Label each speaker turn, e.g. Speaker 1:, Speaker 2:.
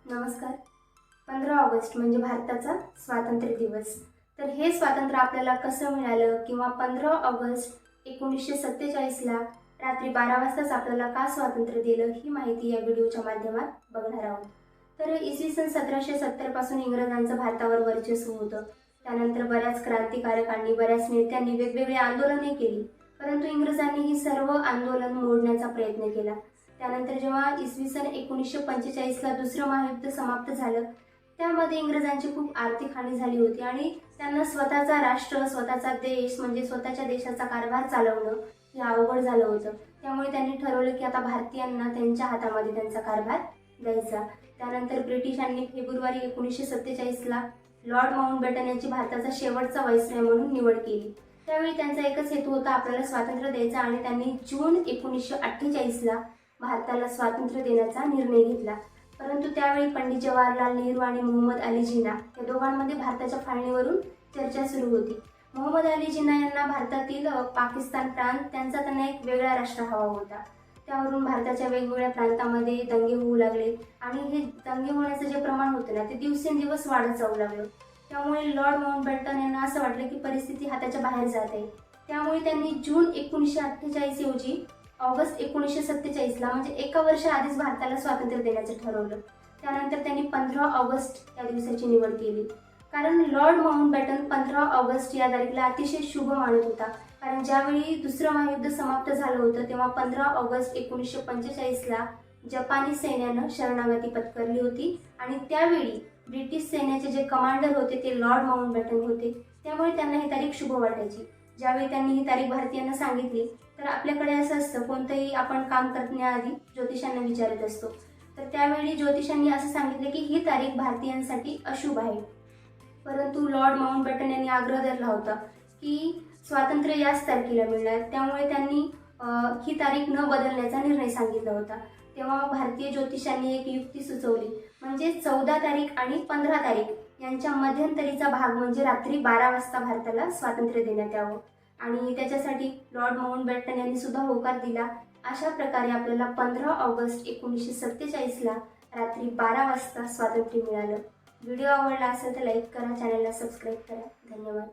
Speaker 1: नमस्कार. 15 ऑगस्ट म्हणजे भारताचा स्वातंत्र्य दिवस. तर हे स्वातंत्र्य आपल्याला कसं मिळालं किंवा 15 ऑगस्ट 1947ला रात्री 12 वाजताच आपल्याला का स्वातंत्र्य दिलं ही माहिती या व्हिडिओच्या माध्यमात बघणार आहोत. तर इसवी सन 1770 पासून इंग्रजांचं भारतावर वर्चस्व होतं. त्यानंतर बऱ्याच क्रांतिकारकांनी, बऱ्याच नेत्यांनी वेगवेगळी आंदोलने केली, परंतु इंग्रजांनी ही सर्व आंदोलन मोडण्याचा प्रयत्न केला. त्यानंतर जेव्हा इसवी सन 1945ला दुसरं महायुद्ध समाप्त झालं, त्यामध्ये इंग्रजांची खूप आर्थिक हानी झाली होती आणि त्यांना स्वतःचा राष्ट्र, स्वतःचा देश म्हणजे स्वतःच्या देशाचा कारभार चालवणं हे अवघड झालं होतं. त्यामुळे त्यांनी ठरवलं की आता भारतीयांना त्यांच्या हातामध्ये त्यांचा कारभार द्यायचा. त्यानंतर ब्रिटिशांनी फेब्रुवारी 1947ला लॉर्ड माउंटबॅटन यांची भारताचा शेवटचा व्हाईसरॉय म्हणून निवड केली. त्यावेळी त्यांचा एकच हेतू होता, आपल्याला स्वातंत्र्य द्यायचं, आणि त्यांनी जून 1948ला भारताला स्वातंत्र्य देण्याचा निर्णय घेतला. परंतु त्यावेळी पंडित जवाहरलाल नेहरू आणि मोहम्मद अली जिना या दोघांमध्ये भारताच्या फाळणीवरून चर्चा सुरू होती. मोहम्मद अली जिना यांना भारतातील पाकिस्तान प्रांत त्यांना एक वेगळा राष्ट्र हवा होता. त्यावरून भारताच्या वेगवेगळ्या प्रांतामध्ये दंगे होऊ लागले आणि हे दंगे होण्याचं जे प्रमाण होतं ना, ते दिवसेंदिवस वाढत जाऊ लागलं. त्यामुळे लॉर्ड माउंटबॅटन यांना असं वाटलं की परिस्थिती हाताच्या बाहेर जात आहे. त्यामुळे त्यांनी जून 1948 ऐवजी ऑगस्ट 1947ला म्हणजे एका वर्ष आधीच भारताला स्वातंत्र्य देण्याचं ठरवलं. त्यानंतर त्यांनी 15 ऑगस्ट या दिवसाची निवड केली. कारण लॉर्ड माउंटबॅटन 15 ऑगस्ट या तारीखला अतिशय शुभ मानत होता. कारण ज्यावेळी दुसरं महायुद्ध समाप्त झालं होतं, तेव्हा 15 ऑगस्ट 1945ला जपानी सैन्यानं शरणागती पत्करली होती आणि त्यावेळी ब्रिटिश सैन्याचे जे कमांडर होते ते लॉर्ड माउंटबॅटन होते. त्यामुळे त्यांना ही तारीख शुभ वाटायची. ज्यावेळी त्यांनी ही तारीख भारतीयांना सांगितली, तर आपल्याकडे असं असतं, कोणतंही आपण काम करण्याआधी ज्योतिषांना विचारत असतो. तर त्यावेळी ज्योतिषांनी असं सांगितलं की ही तारीख भारतीयांसाठी अशुभ आहे. परंतु लॉर्ड माउंटबॅटन यांनी आग्रह धरला होता की स्वातंत्र्य याच तारखेला मिळणार. त्यामुळे त्यांनी ही तारीख न बदलण्याचा निर्णय सांगितला होता. तेव्हा भारतीय ज्योतिषांनी एक युक्ती सुचवली, म्हणजे 14 तारीख आणि 15 तारीख यांच्या मध्यंतरीचा भाग म्हणजे रात्री 12 वाजता भारताला स्वातंत्र्य देण्यात यावं. आणि त्याच्यासाठी लॉर्ड माउंटबॅटन यांनी सुद्धा होकार दिला. अशा प्रकारे आपल्याला 15 ऑगस्ट 1947ला रात्री 12 वाजता स्वातंत्र्य मिळालं. व्हिडिओ आवडला असेल तर लाईक करा, चॅनलला सबस्क्राईब करा. धन्यवाद.